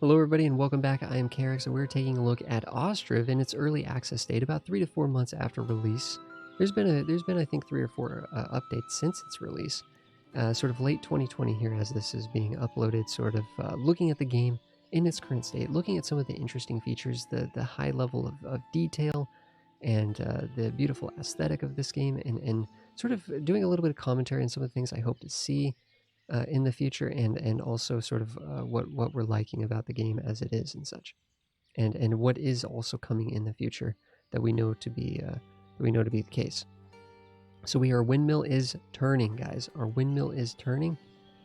Hello everybody and welcome back. I am Carrick, and we're taking a look at Ostriv in its early access state about 3 to 4 months after release. There's been I think 3 or 4 updates since its release. Sort of late 2020 here as this is being uploaded, sort of looking at the game in its current state, looking at some of the interesting features, the high level of detail, and the beautiful aesthetic of this game, and sort of doing a little bit of commentary on some of the things I hope to see in the future, and also sort of what we're liking about the game as it is and such, and what is also coming in the future that we know to be the case. So our windmill is turning, guys. Our windmill is turning.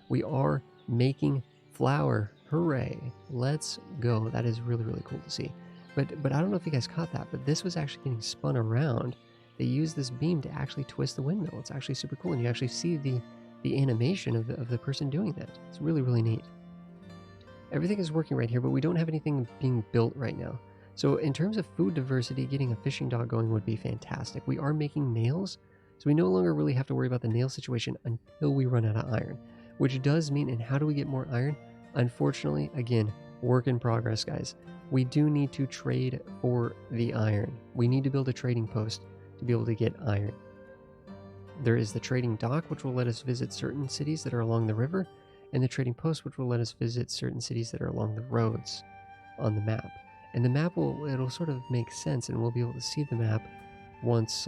We are making flour. Hooray! Let's go. That is really, really cool to see. But I don't know if you guys caught that, but this was actually getting spun around. They used this beam to actually twist the windmill. It's actually super cool, and you actually see the animation of the person doing that. It's really, really neat. Everything is working right here, but we don't have anything being built right now. So in terms of food diversity, getting a fishing dock going would be fantastic. We are making nails, so we no longer really have to worry about the nail situation until we run out of iron, which does mean, and how do we get more iron? Unfortunately, again, work in progress, guys. We do need to trade for the iron. We need to build a trading post to be able to get iron. There is the trading dock, which will let us visit certain cities that are along the river, and the trading post, which will let us visit certain cities that are along the roads on the map. And the map it'll sort of make sense, and we'll be able to see the map once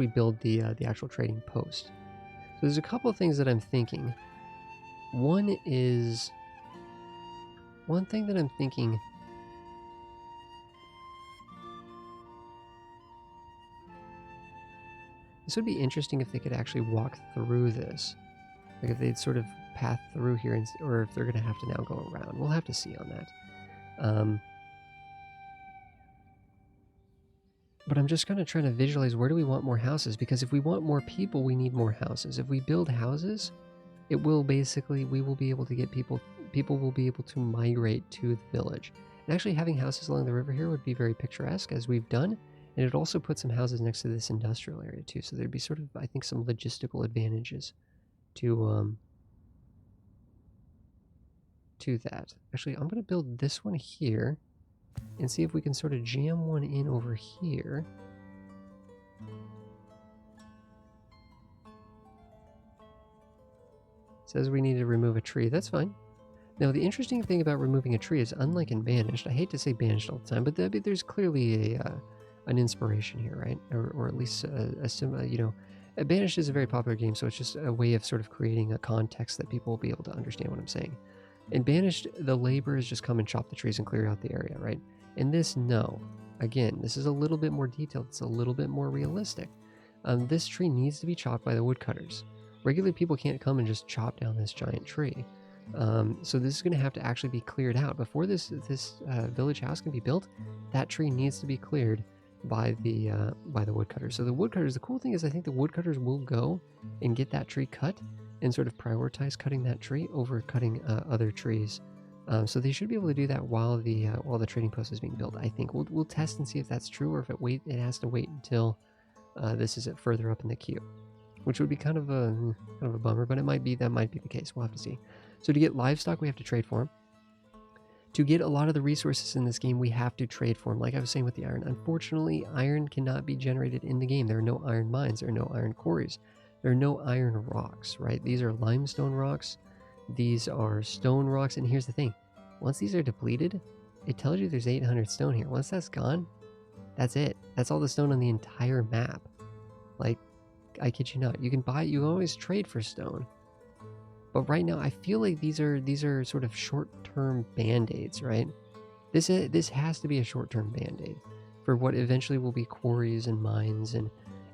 we build the actual trading post. So there's a couple of things that I'm thinking. One thing that I'm thinking. This would be interesting if they could actually walk through this. Like if they'd sort of path through here, or if they're going to have to now go around. We'll have to see on that. But I'm just kind of trying to visualize, where do we want more houses? Because if we want more people, we need more houses. If we build houses, it will basically, we will be able to get people will be able to migrate to the village. And actually having houses along the river here would be very picturesque, as we've done. And it would also put some houses next to this industrial area too. So there'd be sort of, I think, some logistical advantages to that. Actually, I'm going to build this one here and see if we can sort of jam one in over here. It says we need to remove a tree. That's fine. Now, the interesting thing about removing a tree is, unlike in Banished, I hate to say Banished all the time, but there's clearly an inspiration here, right? Or at least Banished is a very popular game, so it's just a way of sort of creating a context that people will be able to understand what I'm saying. In Banished, the laborers just come and chop the trees and clear out the area, right? In this, no. Again, this is a little bit more detailed. It's a little bit more realistic. This tree needs to be chopped by the woodcutters. Regular people can't come and just chop down this giant tree. So this is going to have to actually be cleared out. Before this village house can be built, that tree needs to be cleared by the woodcutters. So the woodcutters, the cool thing is, I think the woodcutters will go and get that tree cut and sort of prioritize cutting that tree over cutting other trees. So they should be able to do that while the trading post is being built. I think we'll test and see if that's true, or if it has to wait until this is further up in the queue, which would be kind of a bummer. But that might be the case. We'll have to see. So to get livestock, we have to trade for them. To get a lot of the resources in this game, we have to trade for them. Like I was saying with the iron, unfortunately, iron cannot be generated in the game. There are no iron mines. There are no iron quarries. There are no iron rocks, right? These are limestone rocks. These are stone rocks. And here's the thing. Once these are depleted, it tells you there's 800 stone here. Once that's gone, that's it. That's all the stone on the entire map. Like, I kid you not. You can always trade for stone. But right now, I feel like these are sort of short-term band-aids, right? This has to be a short-term band-aid for what eventually will be quarries and mines, and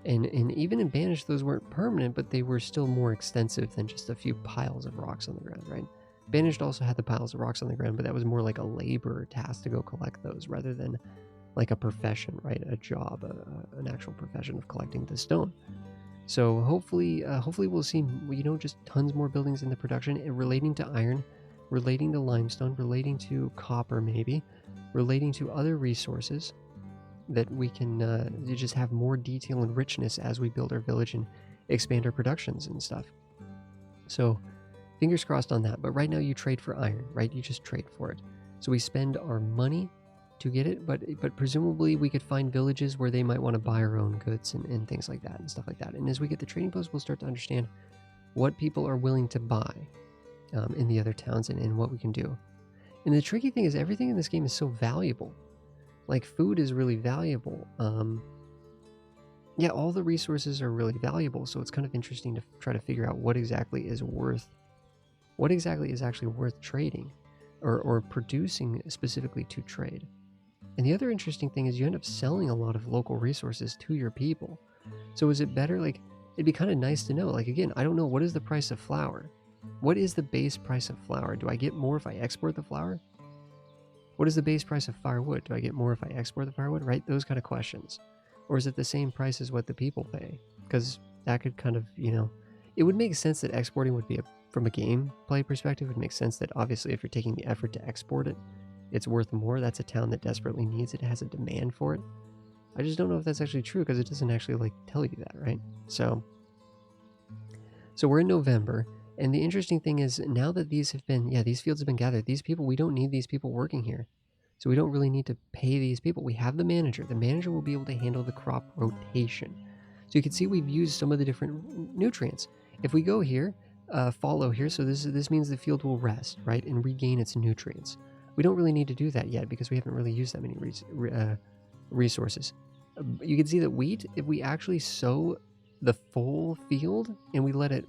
even in Banished, those weren't permanent, but they were still more extensive than just a few piles of rocks on the ground, right? Banished also had the piles of rocks on the ground, but that was more like a labor task to go collect those, rather than like a profession, right? A job, an actual profession of collecting the stone. So hopefully we'll see, just tons more buildings in the production, relating to iron, relating to limestone, relating to copper, maybe relating to other resources, that we can just have more detail and richness as we build our village and expand our productions and stuff. So fingers crossed on that. But right now you trade for iron, right? You just trade for it. So we spend our money to get it, but presumably we could find villages where they might want to buy our own goods and things like that and stuff like that. And as we get the trading posts, we'll start to understand what people are willing to buy in the other towns and what we can do. And the tricky thing is everything in this game is so valuable. Like food is really valuable. Yeah, all the resources are really valuable, so it's kind of interesting to try to figure out what exactly is actually worth trading or producing specifically to trade. And the other interesting thing is you end up selling a lot of local resources to your people. So is it better, like, it'd be kind of nice to know, like, again, I don't know, what is the price of flour? What is the base price of flour? Do I get more if I export the flour? What is the base price of firewood? Do I get more if I export the firewood? Right? Those kind of questions. Or is it the same price as what the people pay? Because that could kind of, it would make sense that exporting would be, from a gameplay perspective, it would make sense that obviously if you're taking the effort to export it, it's worth more. That's a town that desperately needs it. It has a demand for it. I just don't know if that's actually true because it doesn't actually like tell you that, right? So we're in November. And the interesting thing is now that these fields have been gathered, these people, we don't need these people working here. So we don't really need to pay these people. We have the manager. The manager will be able to handle the crop rotation. So you can see we've used some of the different nutrients. If we go here, follow here, so this means the field will rest, right, and regain its nutrients. We don't really need to do that yet because we haven't really used that many resources. You can see that wheat, if we actually sow the full field and we let it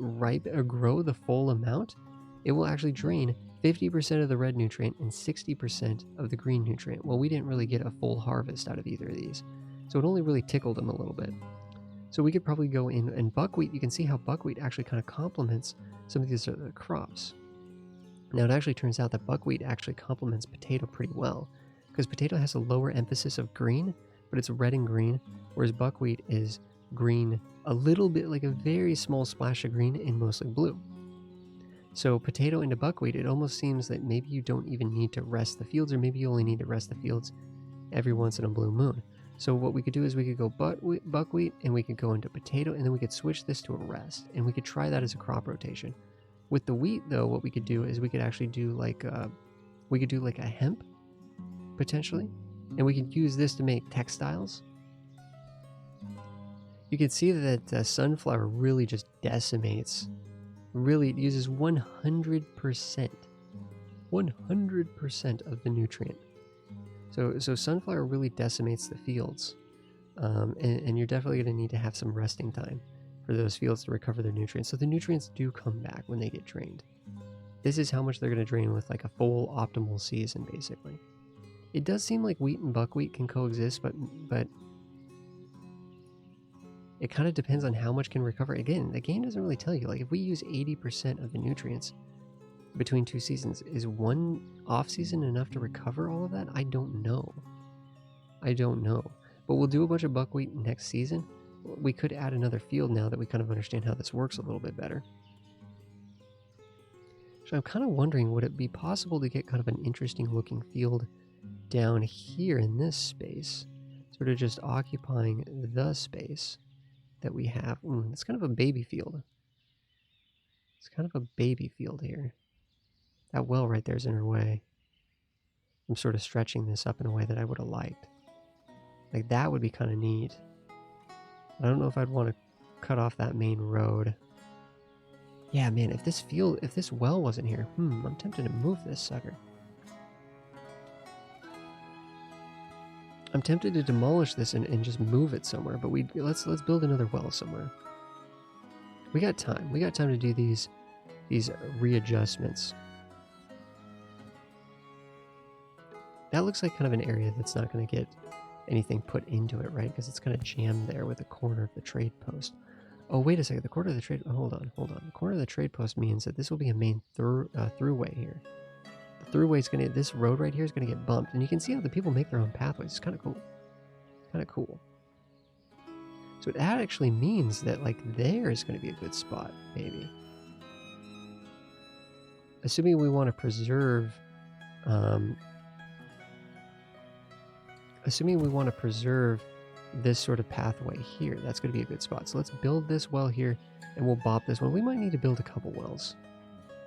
grow the full amount, it will actually drain 50% of the red nutrient and 60% of the green nutrient. Well, we didn't really get a full harvest out of either of these, so it only really tickled them a little bit. So we could probably go in, and buckwheat, you can see how buckwheat actually kind of complements some of these other crops. Now it actually turns out that buckwheat actually complements potato pretty well, because potato has a lower emphasis of green, but it's red and green, whereas buckwheat is green, a little bit, like a very small splash of green and mostly blue. So potato into buckwheat, it almost seems that maybe you don't even need to rest the fields, or maybe you only need to rest the fields every once in a blue moon. So what we could do is we could go buckwheat, and we could go into potato, and then we could switch this to a rest, and we could try that as a crop rotation. With the wheat, though, what we could do is we could actually do like a hemp, potentially, and we could use this to make textiles. You can see that sunflower really just decimates. Really, it uses 100% of the nutrient. So sunflower really decimates the fields, and you're definitely going to need to have some resting time for those fields to recover their nutrients. So the nutrients do come back when they get drained. This is how much they're going to drain with like a full optimal season, basically. It does seem like wheat and buckwheat can coexist, but it kind of depends on how much can recover. Again, the game doesn't really tell you. Like if we use 80% of the nutrients between two seasons, is one off season enough to recover all of that? I don't know. But we'll do a bunch of buckwheat next season. We could add another field now that we kind of understand how this works a little bit better. So I'm kind of wondering, would it be possible to get kind of an interesting looking field down here in this space, sort of just occupying the space that we have? It's kind of a baby field. It's kind of a baby field here. That well right there is in our way. I'm sort of stretching this up in a way that I would have liked. Like that would be kind of neat. I don't know if I'd want to cut off that main road. Yeah, man, if this well wasn't here, I'm tempted to move this sucker. I'm tempted to demolish this and just move it somewhere, but let's build another well somewhere. We got time. We got time to do these readjustments. That looks like kind of an area that's not going to get anything put into it, right? Because it's kind of jammed there with the corner of the trade post. Oh, wait a second. The corner of the trade... hold on. The corner of the trade post means that this will be a main throughway here. The throughway is going to... this road right here is going to get bumped. And you can see how the people make their own pathways. It's kind of cool. So that actually means that, like, there is going to be a good spot, maybe. Assuming we want to preserve... assuming we want to preserve this sort of pathway here, that's going to be a good spot. So let's build this well here, and we'll bop this one. We might need to build a couple wells.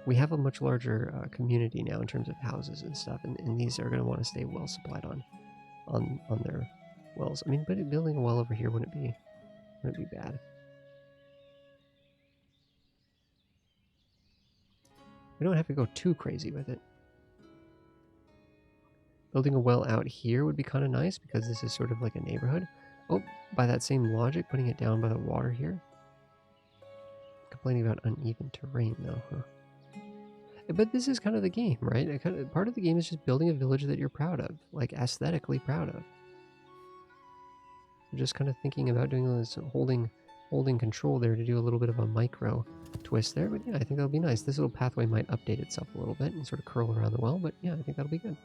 we have a much larger community now in terms of houses and stuff, and these are going to want to stay well supplied on their wells. I mean, but building a well over here wouldn't be bad. We don't have to go too crazy with it. Building a well out here would be kind of nice because this is sort of like a neighborhood. Oh, by that same logic, putting it down by the water here. Complaining about uneven terrain though, huh? But this is kind of the game, right? Part of the game is just building a village that you're proud of, like aesthetically proud of. You're just kind of thinking about doing this, holding control there to do a little bit of a micro twist there. But yeah, I think that'll be nice. This little pathway might update itself a little bit and sort of curl around the well, but yeah, I think that'll be good.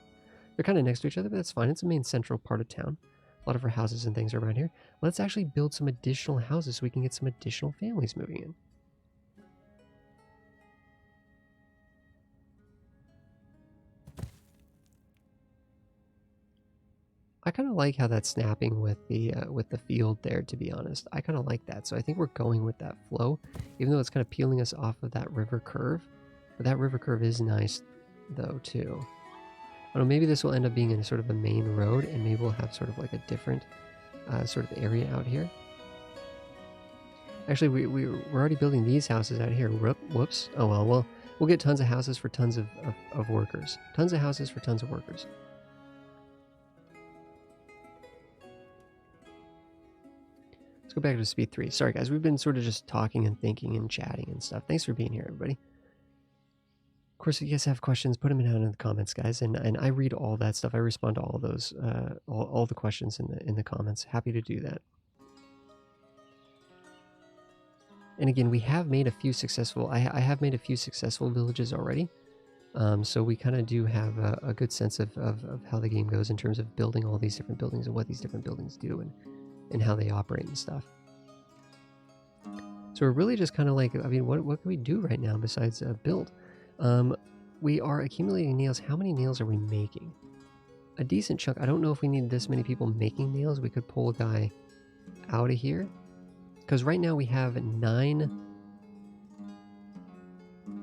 They're kind of next to each other, but that's fine. It's a main central part of town. A lot of our houses and things are around here. Let's actually build some additional houses so we can get some additional families moving in. I kind of like how that's snapping with the field there, to be honest. I kind of like that. So I think we're going with that flow, even though it's kind of peeling us off of that river curve. But that river curve is nice, though, too. I don't know, maybe this will end up being in sort of a main road, and maybe we'll have sort of like a different sort of area out here. Actually, we're already building these houses out here. Whoops. Oh, well, we'll get tons of houses for tons of workers. Tons of houses for tons of workers. Let's go back to speed 3. Sorry, guys. We've been sort of just talking and thinking and chatting and stuff. Thanks for being here, everybody. Of course, if you guys have questions, put them down in the comments, guys. And I read all that stuff. I respond to all those, all the questions in the comments. Happy to do that. And again, we have made a few successful... I have made a few successful villages already. So we kind of do have a good sense of how the game goes in terms of building all these different buildings and what these different buildings do and how they operate and stuff. So we're really just kind of like, I mean, what can we do right now besides build? We are accumulating nails. How many nails are we making? A decent chunk. I don't know if we need this many people making nails. We could pull a guy out of here. Because right now we have 9...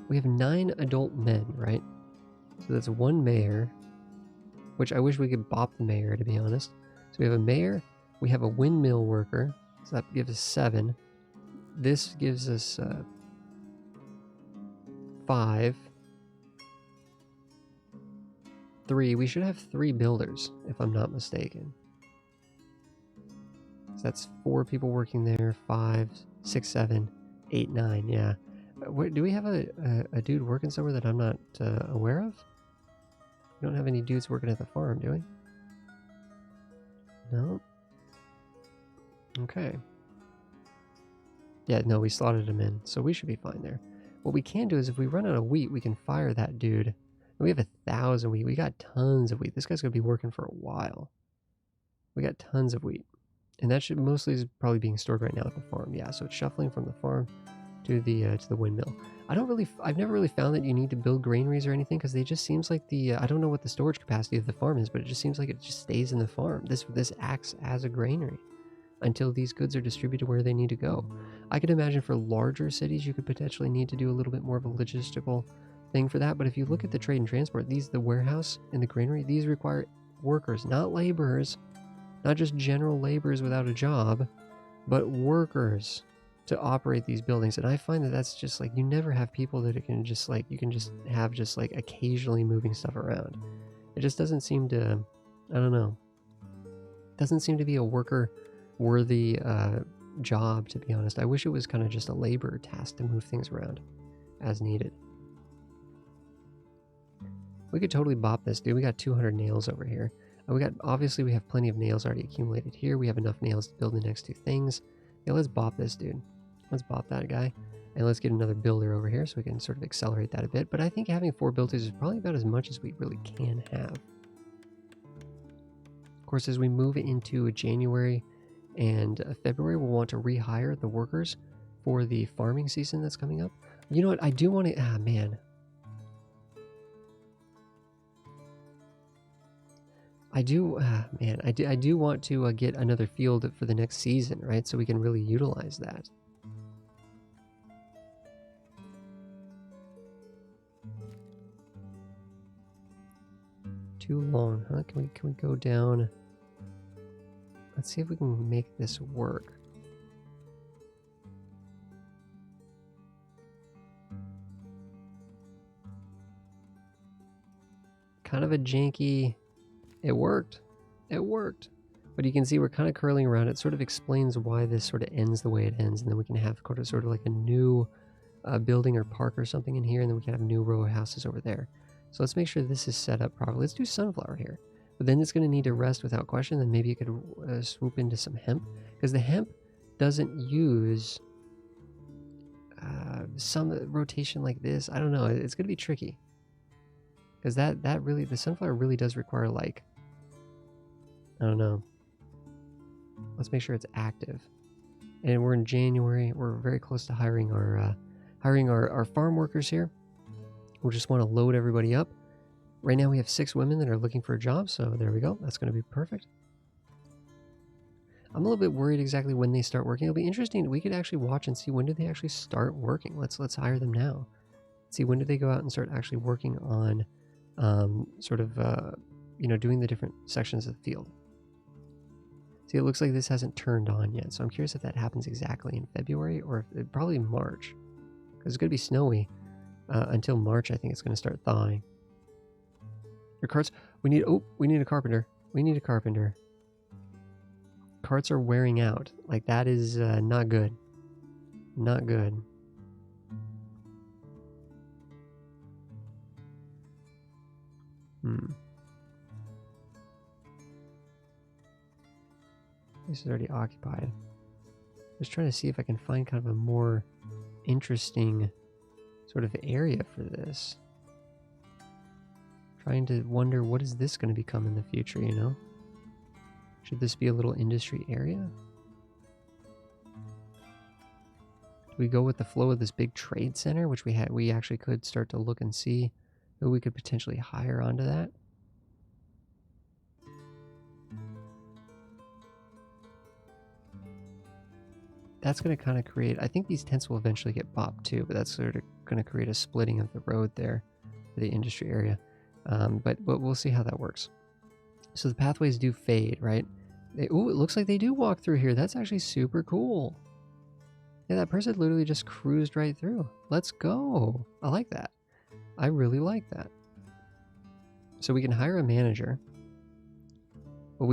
We have 9 adult men, right? So that's 1 mayor. Which I wish we could bop the mayor, to be honest. So we have a mayor. We have a windmill worker. So that gives us 7. This gives us 5. 3. We should have 3 builders, if I'm not mistaken. So that's 4 people working there. 5, 6, 7, 8, 9. Yeah. Do we have a dude working somewhere that I'm not aware of? We don't have any dudes working at the farm, do we? No? Okay. Yeah, no, we slotted him in, so we should be fine there. What we can do is if we run out of wheat, we can fire that dude. We have 1,000 wheat. We got tons of wheat. This guy's going to be working for a while. We got tons of wheat. And that should mostly is probably being stored right now at the farm. Yeah, so it's shuffling from the farm to the windmill. I've never really found that you need to build granaries or anything because they just seems like I don't know what the storage capacity of the farm is, but it just seems like it just stays in the farm. This acts as a granary until these goods are distributed where they need to go. I could imagine for larger cities you could potentially need to do a little bit more of a logistical thing for that, but if you look at the trade and transport, the warehouse and the granary, these require workers, not laborers, not just general laborers without a job, but workers to operate these buildings. And I find that that's just like, you never have people that it can just like, you can just have just like occasionally moving stuff around. It just doesn't seem to, I don't know, doesn't seem to be a worker worthy job, to be honest. I wish it was kind of just a labor task to move things around as needed. We could totally bop this, dude. We got 200 nails over here. Obviously we have plenty of nails already accumulated here. We have enough nails to build the next 2 things. Yeah, let's bop this, dude. Let's bop that guy. And let's get another builder over here so we can sort of accelerate that a bit. But I think having 4 builders is probably about as much as we really can have. Of course, as we move into January and February, we'll want to rehire the workers for the farming season that's coming up. You know what? I do want to... Ah, man. I do want to get another field for the next season, right? So we can really utilize that. Too long, huh? Can we go down? Let's see if we can make this work. Kind of a janky... It worked. It worked. But you can see we're kind of curling around. It sort of explains why this sort of ends the way it ends. And then we can have sort of like a new building or park or something in here. And then we can have a new row of houses over there. So let's make sure this is set up properly. Let's do sunflower here. But then it's going to need to rest without question. Then maybe you could swoop into some hemp. Because the hemp doesn't use some rotation like this. I don't know. It's going to be tricky. Because that really, the sunflower really does require, like, I don't know. Let's make sure it's active. And we're in January. We're very close to hiring our farm workers here. We'll just want to load everybody up. Right now we have 6 women that are looking for a job, so there we go. That's going to be perfect. I'm a little bit worried exactly when they start working. It'll be interesting. We could actually watch and see when do they actually start working. Let's hire them now. See when do they go out and start actually working on doing the different sections of the field. See, it looks like this hasn't turned on yet, so I'm curious if that happens exactly in February or if probably March, because it's going to be snowy until March. I think it's going to start thawing. Your carts, we need a carpenter. We need a carpenter. Carts are wearing out. Like, that is not good. Not good. This is already occupied. Just trying to see if I can find kind of a more interesting sort of area for this. Trying to wonder, what is this going to become in the future, you know? Should this be a little industry area? Do we go with the flow of this big trade center, which we actually could start to look and see who we could potentially hire onto that? That's going to kind of create, I think these tents will eventually get bopped too, but that's sort of going to create a splitting of the road there for the industry area. But we'll see how that works. So the pathways do fade, right? It looks like they do walk through here. That's actually super cool. Yeah, that person literally just cruised right through. Let's go. I like that. I really like that. So we can hire a manager. But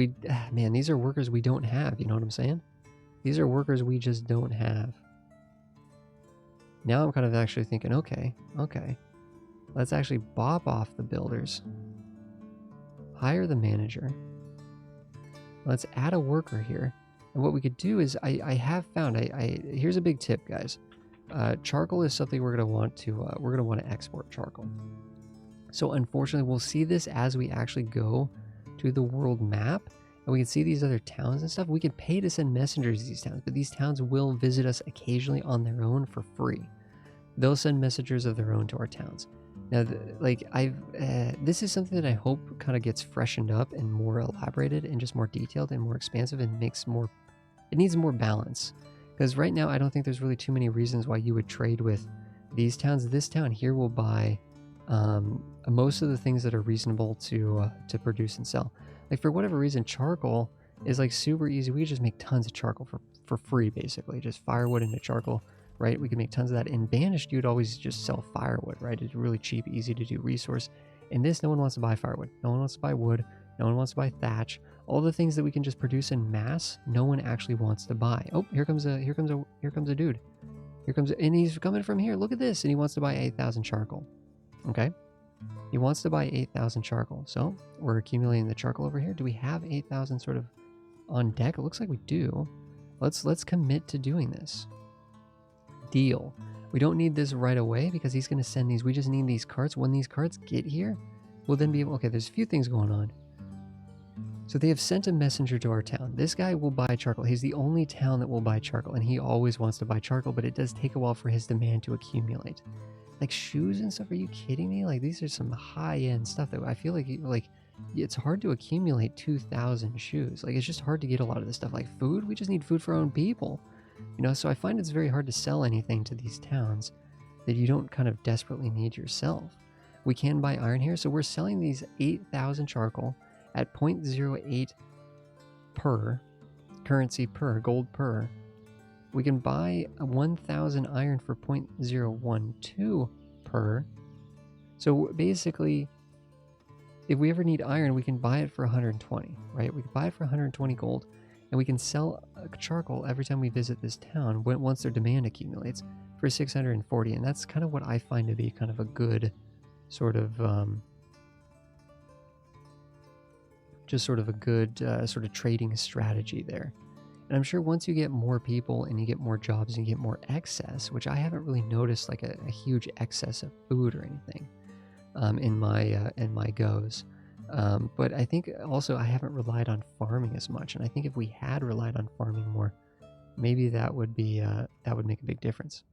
man, these are workers we don't have. You know what I'm saying? These are workers we just don't have. Now I'm kind of actually thinking, okay. Let's actually bop off the builders. Hire the manager. Let's add a worker here. And what we could do is, I have found, here's a big tip, guys. Charcoal is something we're gonna want to export charcoal. So unfortunately, we'll see this as we actually go to the world map. And we can see these other towns and stuff. We can pay to send messengers to these towns, but these towns will visit us occasionally on their own for free. They'll send messengers of their own to our towns. Now, this is something that I hope kind of gets freshened up and more elaborated and just more detailed and more expansive and it needs more balance. Because right now, I don't think there's really too many reasons why you would trade with these towns. This town here will buy most of the things that are reasonable to produce and sell. Like, for whatever reason, charcoal is like super easy. We could just make tons of charcoal for free, basically. Just firewood into charcoal, right? We can make tons of that. In Banished, you'd always just sell firewood, right? It's really cheap, easy to do resource. In this, no one wants to buy firewood. No one wants to buy wood. No one wants to buy thatch. All the things that we can just produce in mass, no one actually wants to buy. Oh, here comes a dude. And he's coming from here. Look at this. And he wants to buy 8,000 charcoal. Okay. He wants to buy 8,000 charcoal. So we're accumulating the charcoal over here. Do we have 8,000 sort of on deck? It looks like we do. Let's commit to doing this. Deal. We don't need this right away because he's going to send these. We just need these carts. When these carts get here, we'll then be able... Okay, there's a few things going on. So they have sent a messenger to our town. This guy will buy charcoal. He's the only town that will buy charcoal, and he always wants to buy charcoal, but it does take a while for his demand to accumulate. Like shoes and stuff, are you kidding me? Like, these are some high-end stuff that I feel like it's hard to accumulate 2,000 shoes. Like, it's just hard to get a lot of this stuff. Like food, we just need food for our own people. You know, so I find it's very hard to sell anything to these towns that you don't kind of desperately need yourself. We can buy iron here. So we're selling these 8,000 charcoal at 0.08 per currency per gold per. We can buy 1,000 iron for 0.012 per. So basically, if we ever need iron, we can buy it for 120, right? We can buy it for 120 gold, and we can sell charcoal every time we visit this town once their demand accumulates for 640. And that's kind of what I find to be kind of a good sort of sort of trading strategy there. And I'm sure once you get more people and you get more jobs and you get more excess, which I haven't really noticed like a huge excess of food or anything in my goes. But I think also I haven't relied on farming as much, and I think if we had relied on farming more, maybe that would make a big difference.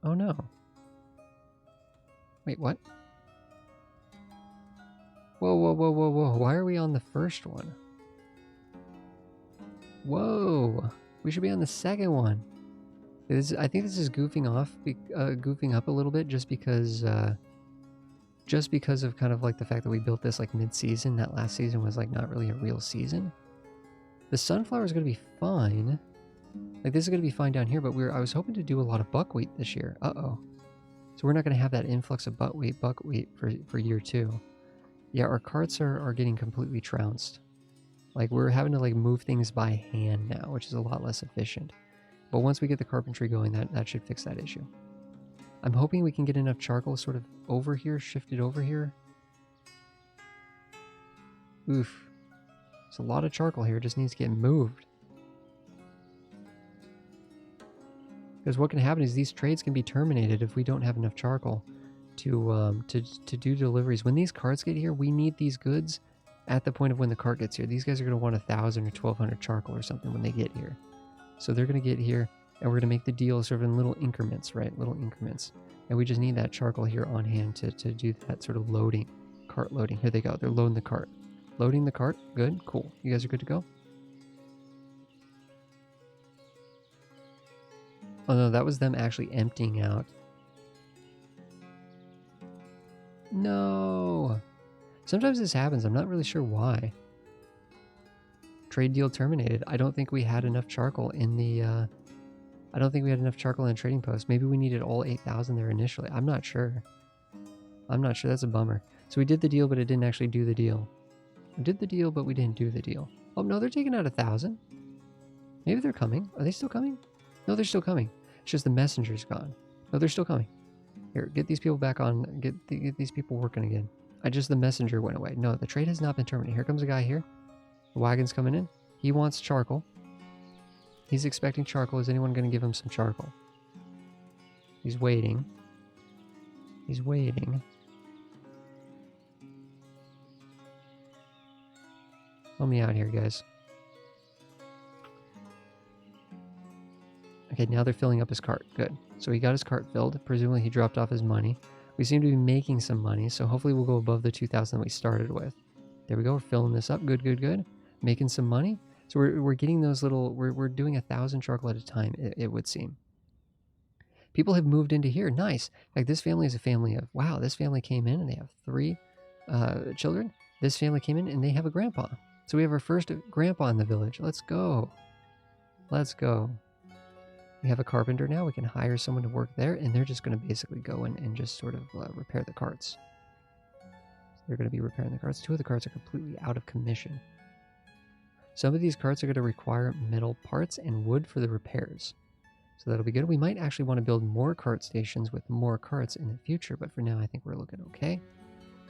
Oh no. Wait, what? Whoa, whoa, whoa, whoa, whoa. Why are we on the first one? Whoa. We should be on the second one. I think this is goofing up a little bit just because of kind of like the fact that we built this like mid-season. That last season was like not really a real season. The sunflower is going to be fine. Like this is going to be fine down here, but I was hoping to do a lot of buckwheat this year. Uh-oh. So we're not going to have that influx of buckwheat for year 2. Yeah, our carts are getting completely trounced. Like we're having to like move things by hand now, which is a lot less efficient. But once we get the carpentry going, that should fix that issue. I'm hoping we can get enough charcoal sort of over here, shifted over here. Oof. There's a lot of charcoal here. It just needs to get moved. Because what can happen is these trades can be terminated if we don't have enough charcoal to do deliveries. When these carts get here, we need these goods at the point of when the cart gets here. These guys are going to want 1,000 or 1,200 charcoal or something when they get here. So they're going to get here, and we're going to make the deal sort of in little increments, right? Little increments. And we just need that charcoal here on hand to do that sort of loading, cart loading. Here they go. They're loading the cart. Loading the cart. Good. Cool. You guys are good to go? Oh no, that was them actually emptying out. No. Sometimes this happens. I'm not really sure why. Trade deal terminated. I don't think we had enough charcoal in the I don't think we had enough charcoal in the trading post. Maybe we needed all 8,000 there initially. I'm not sure. That's a bummer. So we did the deal, but it didn't actually do the deal. We did the deal, but we didn't do the deal. Oh no, they're taking out 1,000. Maybe they're coming. Are they still coming? No, they're still coming. It's just the messenger's gone. No, they're still coming. Here, get these people back on. Get these people working again. The messenger went away. No, the trade has not been terminated. Here comes a guy here. The wagon's coming in. He wants charcoal. He's expecting charcoal. Is anyone going to give him some charcoal? He's waiting. He's waiting. Help me out here, guys. Okay, now they're filling up his cart. Good. So he got his cart filled. Presumably he dropped off his money. We seem to be making some money, so hopefully we'll go above the 2,000 that we started with. There we go. We're filling this up. Good, good, good. Making some money. So we're getting those little... We're doing 1,000 charcoal at a time, it would seem. People have moved into here. Nice. Like this family is a family of... Wow, this family came in and they have 3 children. This family came in and they have a grandpa. So we have our first grandpa in the village. Let's go. Let's go. We have a carpenter now. We can hire someone to work there, and they're just going to basically go in and just sort of repair the carts. They're going to be repairing the carts. 2 of the carts are completely out of commission. Some of these carts are going to require metal parts and wood for the repairs. So that'll be good. We might actually want to build more cart stations with more carts in the future, but for now I think we're looking okay.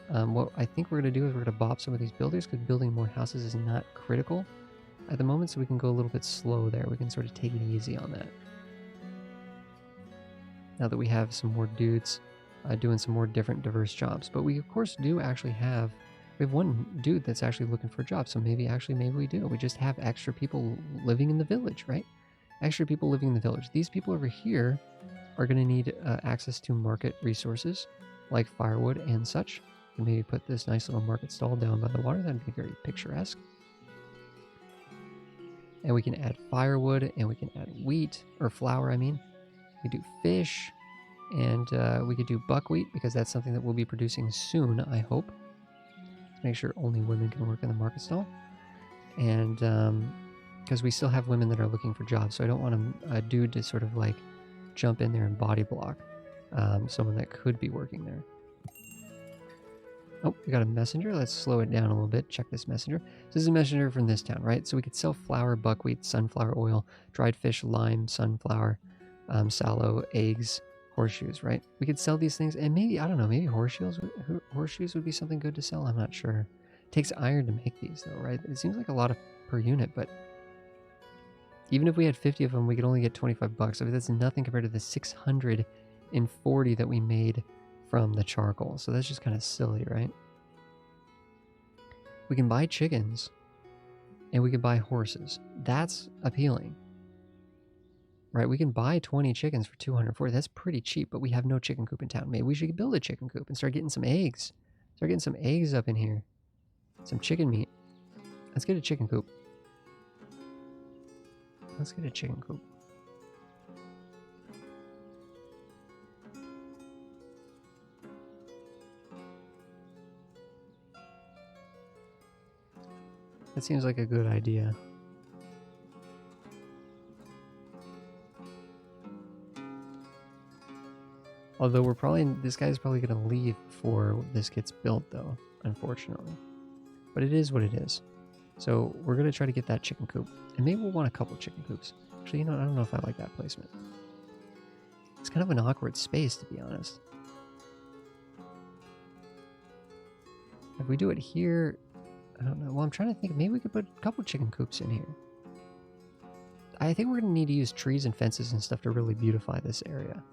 What I think we're going to do is we're going to bop some of these builders because building more houses is not critical at the moment, so we can go a little bit slow there. We can sort of take it easy on that. Now that we have some more dudes doing some more different diverse jobs. But we of course do actually have, we have one dude that's actually looking for a job. So maybe we do. We just have extra people living in the village, right? Extra people living in the village. These people over here are going to need access to market resources like firewood and such. And maybe put this nice little market stall down by the water. That'd be very picturesque. and we can add firewood, and we can add wheat, or flour, I mean. We do fish, and we could do buckwheat, because that's something that we'll be producing soon, I hope. Let's make sure only women can work in the market stall. And because we still have women that are looking for jobs, so I don't want a dude to sort of like jump in there and body block someone that could be working there. Oh, we got a messenger. Let's slow it down a little bit. Check this messenger. So this is a messenger from this town, right? So we could sell flour, buckwheat, sunflower oil, dried fish, lime, sunflower, sallow, eggs, horseshoes, right? We could sell these things, and maybe, I don't know, maybe horseshoes would be something good to sell. I'm not sure. It takes iron to make these, though, right? It seems like a lot per unit, but even if we had 50 of them, we could only get 25 bucks. I mean, that's nothing compared to the 640 that we made from the charcoal. So that's just kind of silly, right? We can buy chickens, and we can buy horses. That's appealing, right? We can buy 20 chickens for 240. That's pretty cheap, but we have no chicken coop in town. Maybe we should build a chicken coop and start getting some eggs. Start getting some eggs up in here. Some chicken meat. Let's get a chicken coop. Let's get a chicken coop. That seems like a good idea. Although this guy's probably going to leave before this gets built, though, unfortunately. But it is what it is. So we're going to try to get that chicken coop. And maybe we'll want a couple chicken coops. Actually, you know, I don't know if I like that placement. It's kind of an awkward space, to be honest. If we do it here, I don't know. Well, I'm trying to think. Maybe we could put a couple chicken coops in here. I think we're going to need to use trees and fences and stuff to really beautify this area.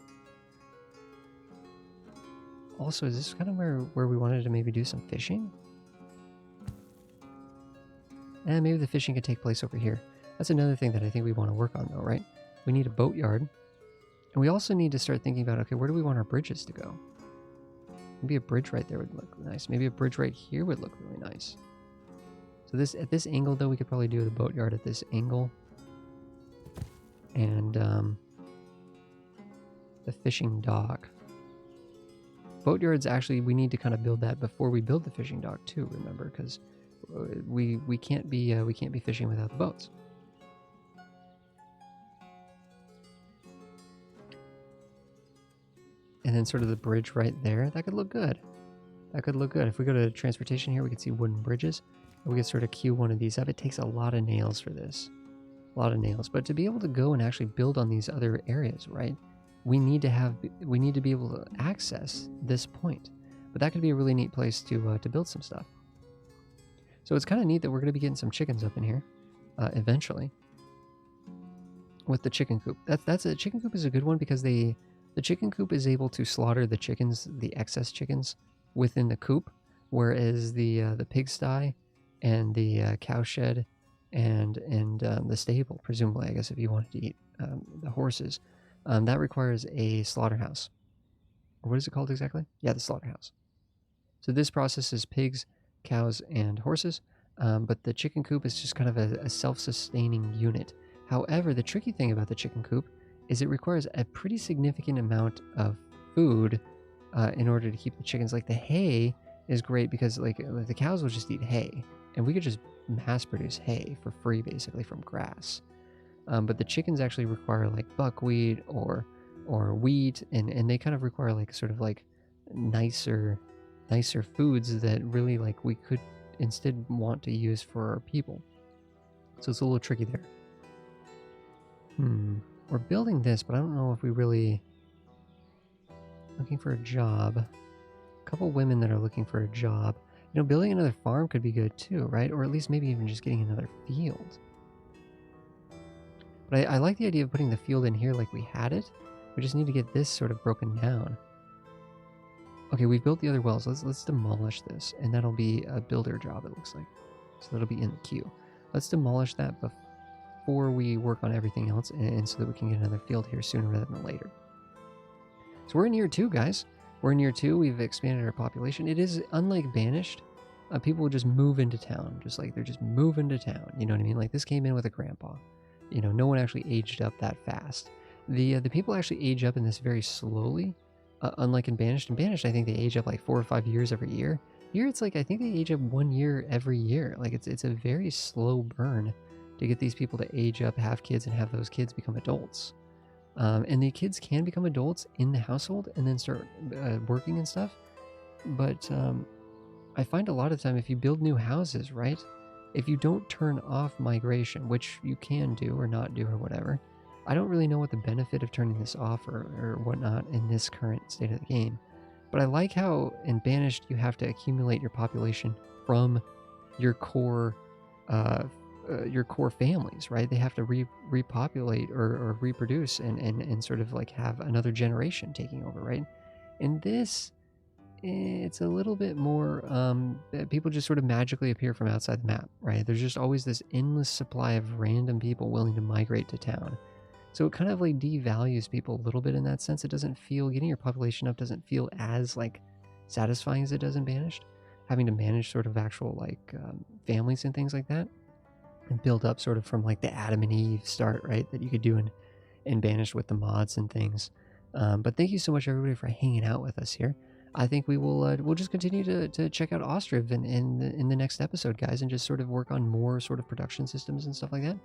Also, is this kind of where we wanted to maybe do some fishing? And maybe the fishing could take place over here. That's another thing that I think we want to work on, though, right? We need a boatyard. And we also need to start thinking about, okay, where do we want our bridges to go? Maybe a bridge right there would look nice. Maybe a bridge right here would look really nice. So at this angle, though, we could probably do the boatyard at this angle. And the fishing dock. Boatyards, actually, we need to kind of build that before we build the fishing dock, too, remember? Because we can't be fishing without the boats. And then sort of the bridge right there, that could look good. That could look good. If we go to transportation here, we can see wooden bridges. We can sort of queue one of these up. It takes a lot of nails for this. A lot of nails. But to be able to go and actually build on these other areas, right? We need to be able to access this point. But that could be a really neat place to build some stuff. So it's kind of neat that we're going to be getting some chickens up in here eventually with the chicken coop. That's a chicken coop is a good one because the chicken coop is able to slaughter the chickens, the excess chickens within the coop, whereas the pigsty and the cow shed and the stable, presumably, I guess if you wanted to eat the horses, that requires a slaughterhouse. Or what is it called exactly? Yeah, the slaughterhouse. So this processes pigs, cows, and horses, but the chicken coop is just kind of a self-sustaining unit. However, the tricky thing about the chicken coop is it requires a pretty significant amount of food in order to keep the chickens. Like the hay is great because like the cows will just eat hay, and we could just mass produce hay for free basically from grass. But the chickens actually require like buckwheat or wheat, and they kind of require like sort of like nicer foods that really like we could instead want to use for our people. So it's a little tricky there. We're building this, but I don't know if we really looking for a job. A couple women that are looking for a job. You know, building another farm could be good too, right? Or at least maybe even just getting another field. But I like the idea of putting the field in here like we had it. We just need to get this sort of broken down. Okay, we've built the other wells. Let's demolish this, and that'll be a builder job, it looks like. So that'll be in the queue. Let's demolish that before we work on everything else, and so that we can get another field here sooner rather than later. So we're in year 2, guys. We're in year 2. We've expanded our population. It is, unlike Banished, people would just move into town, just like they're just moving to town. You know what I mean? Like this came in with a grandpa. You know, no one actually aged up that fast. The people actually age up in this very slowly, unlike in Banished. In Banished, I think they age up like 4 or 5 years every year. Here, it's like I think they age up 1 year every year. Like it's a very slow burn to get these people to age up, have kids, and have those kids become adults. And the kids can become adults in the household and then start working and stuff. But I find a lot of time if you build new houses, right? If you don't turn off migration, which you can do or not do or whatever, I don't really know what the benefit of turning this off or whatnot in this current state of the game. But I like how in Banished you have to accumulate your population from your core families, right? They have to repopulate or reproduce and sort of like have another generation taking over, right? In this, it's a little bit more people just sort of magically appear from outside the map, right? There's just always this endless supply of random people willing to migrate to town. So it kind of like devalues people a little bit in that sense. It doesn't feel, getting your population up doesn't feel as like satisfying as it does in Banished. Having to manage sort of actual like families and things like that and build up sort of from like the Adam and Eve start, right? That you could do in Banished with the mods and things. But thank you so much everybody for hanging out with us here. I think we will we'll just continue to check out Ostriv in the next episode, guys, and just sort of work on more sort of production systems and stuff like that.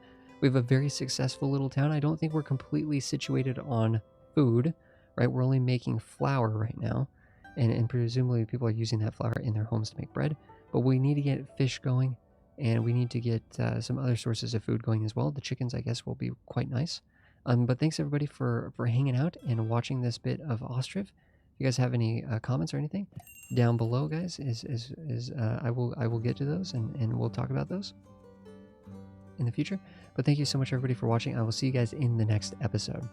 We have a very successful little town. I don't think we're completely situated on food, right? We're only making flour right now, and presumably people are using that flour in their homes to make bread. But we need to get fish going, and we need to get some other sources of food going as well. The chickens, I guess, will be quite nice. But thanks everybody for hanging out and watching this bit of Ostriv. If you guys have any comments or anything down below, guys, I will get to those and we'll talk about those in the future. But thank you so much everybody for watching. I will see you guys in the next episode.